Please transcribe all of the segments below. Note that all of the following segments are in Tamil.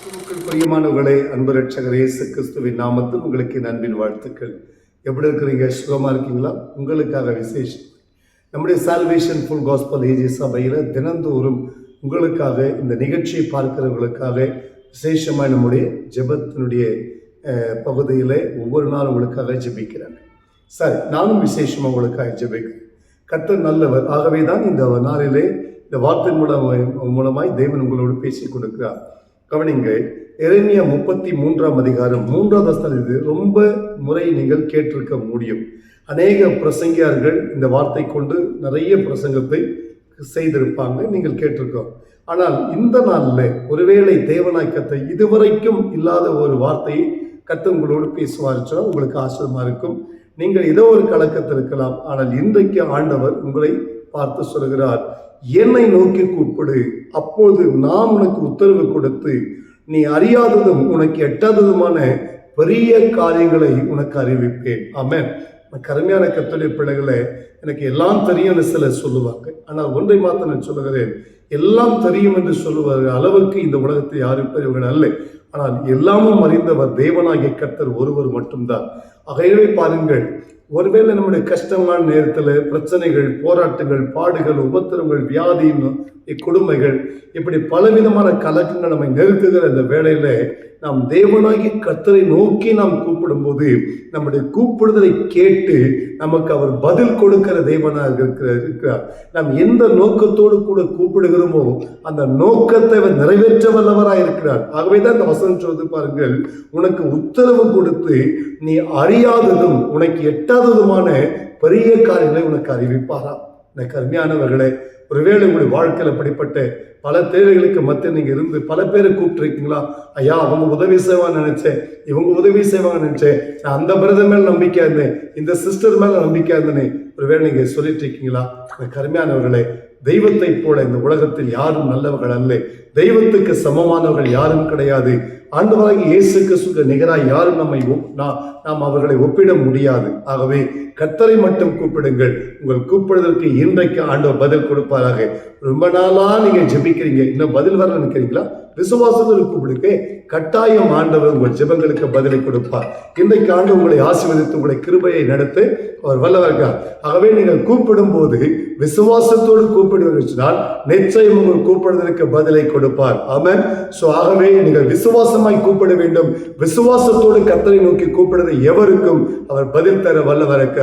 பிரியமானவர்களே, அன்பு ரட்சகர் இயேசு கிறிஸ்துவின் நாமத்தில் உங்களுக்கு அன்பின் வாழ்த்துக்கள். எப்படி இருக்கிறீங்க? சுகமா இருக்கீங்களா? உங்களுக்காக விசேஷம் நம்முடைய சால்வேஷன் ஃபுல் காஸ்பல் ஏஜி சபையில் தினந்தோறும் உங்களுக்காக இந்த நிகழ்ச்சியை பார்க்கிறவர்களுக்காக விசேஷமாக நம்முடைய ஜெபத்தினுடைய பகுதியில் ஒவ்வொரு நாளும் உங்களுக்காக ஜெபிக்கிறாங்க. சரி, நானும் விசேஷமாக உங்களுக்காக ஜெபிக்கிறேன். கர்த்தர் நல்லவர். ஆகவே தான் இந்த நாளிலே இந்த வார்த்தை மூலமாய் தேவன் உங்களோடு பேசி கொடுக்கிறார். கவனிங்க, எரேமியா 33ஆம் அதிகாரம் 3வது வசனம். இது ரொம்ப முறை நீங்கள் கேட்டிருக்க முடியும். அநேக பிரசங்கியார்கள் இந்த வார்த்தை கொண்டு நிறைய பிரசங்கத்தை செய்திருப்பாங்க, நீங்கள் கேட்டிருக்கோம். ஆனால் இந்த நாளில் ஒருவேளை தேவனாய் கர்த்தர் இதுவரைக்கும் இல்லாத ஒரு வார்த்தையை கர்த்தர் உங்களோடு பேசுவார் சொன்னால் உங்களுக்கு ஆச்சரியமா இருக்கும். நீங்கள் ஏதோ ஒரு கலக்கத்தில் இருக்கலாம், ஆனால் இன்றைக்கு ஆண்டவர் உங்களை பார்த்து சொல்கிறார், என்னை நோக்கி கூப்பிடு, அப்போது நான் உனக்கு உத்தரவு கொடுத்து நீ அறியாததும் உனக்கு எட்டாததுமான பெரிய காரியங்களை உனக்கு அறிவிப்பேன். ஆமென். கருமையான கர்த்தருடைய பிள்ளைகளை, எனக்கு எல்லாம் தெரியும்னு சிலர் சொல்லுவாங்க. ஆனால் ஒன்றை மாத்திரம் நான் சொல்லுகிறேன், எல்லாம் தெரியும் என்று சொல்லுவார் அளவுக்கு இந்த உலகத்தை யாரும் பெரியவர்கள் அல்ல. ஆனால் எல்லாமும் அறிந்தவர் தேவனாகிய கர்த்தர் ஒருவர் மட்டும்தான். ஆகையவே பாருங்கள், ஒருவேளை நம்முடைய கஷ்டமான நேரத்தில் பிரச்சனைகள், போராட்டங்கள், பாடுகள், உபத்திரங்கள், வியாதி, கொடுமைகள், இப்படி பலவிதமான கலக்கங்கள் நம்மை நெருக்குகிற இந்த வேளையில நாம் தேவனாகி கர்த்தரை நோக்கி நாம் கூப்பிடும்போது நம்முடைய கூப்பிடுதலை கேட்டு நமக்கு அவர் பதில் கொடுக்கிற தேவனாக இருக்கிறார். நாம் எந்த நோக்கத்தோடு கூட கூப்பிடுகிறோமோ அந்த நோக்கத்தை அவர் நிறைவேற்ற வல்லவராக இருக்கிறார். ஆகவேதான் இந்த வசனம் சொல்வது பாருங்கள், உனக்கு உத்தரவு கொடுத்து நீ அறியாததும் உனக்கு எட்டாததுமான பெரிய காரியங்களை உனக்கு அறிவிப்பாராம். எனக்கு அருமையானவர்களே, ஒருவேளை உங்களுடைய வாழ்க்கையில் அப்படிப்பட்ட பல தேவைகளுக்கு மத்திய நீங்க இருந்து பல பேரை கூப்பிட்டுருக்கீங்களா? ஐயா, அவங்க உதவி செய்வான்னு நினைச்சேன், இவங்க உதவி செய்வாங்க நினைச்சேன், நான் அந்த பிரதர் மேல நம்பிக்கை இருந்தேன், இந்த சிஸ்டர் மேல நம்பிக்கை இருந்தேன்னு ஒருவேளை நீங்க சொல்லிட்டு இருக்கீங்களா? கருமையானவர்களே, தெய்வத்தை போல இந்த உலகத்தில் யாரும் நல்லவர்கள் அல்ல. தெய்வத்துக்கு சமமானவர்கள் யாரும் கிடையாது. ஆண்டவராகிய இயேசு கிறிஸ்துவுக்கு நிகராய் யாரும் நாம் அவர்களை ஒப்பிட முடியாது. ஆகவே கர்த்தரை மட்டும் கூப்பிடுங்கள். உங்கள் கூப்பிடுவதற்கு இன்றைக்கு ஆண்டவர் பதில் கொடுப்பாராக. ரொம்ப நாளா நீங்க ஜெபிக்கிறீங்க, இன்னும் பதில் வர நினைக்கிறீங்களா? விசுவாசத்தோடு கூப்பிடுங்க, கட்டாயம் ஆண்டவர் உங்கள் ஜெபங்களுக்கு பதிலை கொடுப்பார். இன்றைக்கு ஆண்டவர் உங்களை ஆசீர்வதித்து உங்களை கிருபையை நடத்த அவர் வல்லவர்கள். ஆகவே நீங்கள் கூப்பிடும் போது விசுவாசத்தோடு கூப்பிடுவதனால் நிச்சயம் உங்கள் கூப்பிடுவதற்கு பதிலை கொடுப்பார். ஆமென். ஆகவே நீங்கள் விசுவாசமாய் கூப்பிட வேண்டும். விசுவாசத்தோடு கர்த்தரை நோக்கி கூப்பிடுவது எவருக்கும் அவர் பதில் தர வல்லவராக.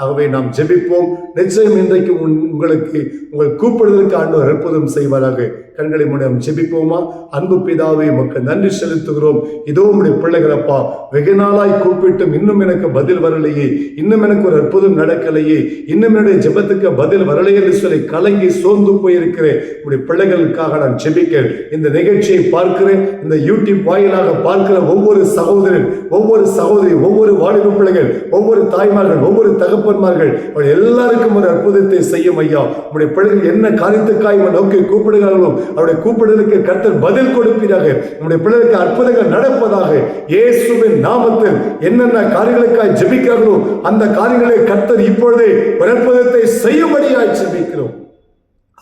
ஆகவே நாம் ஜெபிப்போம். நிச்சயம் இன்றைக்கு உங்களுக்கு உங்கள் கூப்பிடுவதற்கு ஆண்டவர் அற்புதம் செய்வாராக. கண்களை மூலம் ஜெபிப்போமா? அன்பு பிதாவே, மக்கள் நன்றி செலுத்துகிறோம். இதோ உடைய பிள்ளைகளப்பா, வெகு நாளாய் கூப்பிட்டும் இன்னும் எனக்கு பதில் வரலையே, இன்னும் எனக்கு ஒரு அற்புதம் நடக்கலையே, இன்னும் என்னுடைய ஜெபத்துக்கு பதில் வரலையே என்று சொல்லி கலங்கி சோர்ந்து போயிருக்கிறேன். உடைய பிள்ளைகளுக்காக நான் ஜெபிக்கிறேன். இந்த நிகழ்ச்சியை பார்க்கிறேன், இந்த யூடியூப் வாயிலாக பார்க்கிற ஒவ்வொரு சகோதரன், ஒவ்வொரு சகோதரி, ஒவ்வொரு வாலிப பிள்ளைகள், ஒவ்வொரு தாய்மார்கள், ஒவ்வொரு தகப்பன்மார்கள், எல்லாருக்கும் ஒரு அற்புதத்தை செய்யும் ஐயா. உடைய பிள்ளைகள் என்ன காரியத்துக்காய் நோக்கி கூப்பிடுகிறார்களோ அவருடைய கூப்பிடுதலுக்கு கர்த்தர் பதில் கொடுப்பீராக. நம்முடைய பிள்ளைகளுக்கு அற்புதங்கள் நடப்பதாக. இயேசுவின் நாமத்தில் என்னென்ன காரியங்களுக்காய் ஜெபிக்கிறார்களோ அந்த காரியங்களை கர்த்தர் இப்பொழுதே ஒரு அற்புதத்தை செய்யும்படியாய் ஜெபிக்கிறோம்.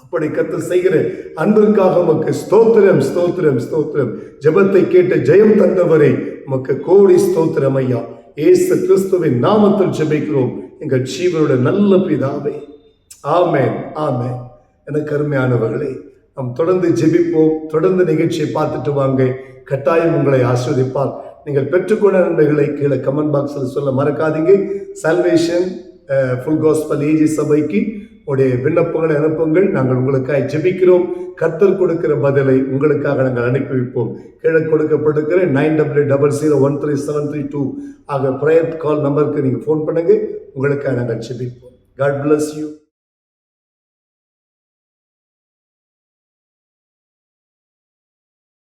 அப்படி கர்த்தர் செய்கிற அன்பிற்காக உமக்கு ஸ்தோத்திரம், ஸ்தோத்திரம், ஸ்தோத்திரம். ஜெபத்தை கேட்டு ஜெயம் தந்தவரை உமக்கு கோடி ஸ்தோத்திரம் ஐயா. இயேசு கிறிஸ்துவின் நாமத்தில் ஜெபிக்கிறோம் எங்கள் ஜீவனுடைய நல்ல பிதாவே. ஆமென், ஆமென். எனக்கு அருமையானவர்களே, நாம் தொடர்ந்து ஜெபிப்போம். தொடர்ந்து நிகழ்ச்சியை பார்த்துட்டு வாங்க. கட்டாயம் உங்களை ஆசீர்வதிப்பார். நீங்கள் பெற்றுக்கொண்ட நன்மைகளை கீழே கமெண்ட் பாக்ஸில் சொல்ல மறக்காதீங்க. சால்வேஷன் ஃபுல் காஸ்பல் ஏஜி சபைக்கு உடைய விண்ணப்பங்களை அனுப்புங்கள். நாங்கள் உங்களுக்காக ஜெபிக்கிறோம். கர்த்தர் கொடுக்கிற பதிலை உங்களுக்காக நாங்கள் அனுப்பி வைப்போம். கீழே கொடுக்கப்படுகிற 9000137332 ஆக ப்ரேயர் கால் நம்பருக்கு நீங்கள் ஃபோன் பண்ணுங்க. உங்களுக்காக நாங்கள் ஜெபிப்போம். God bless you.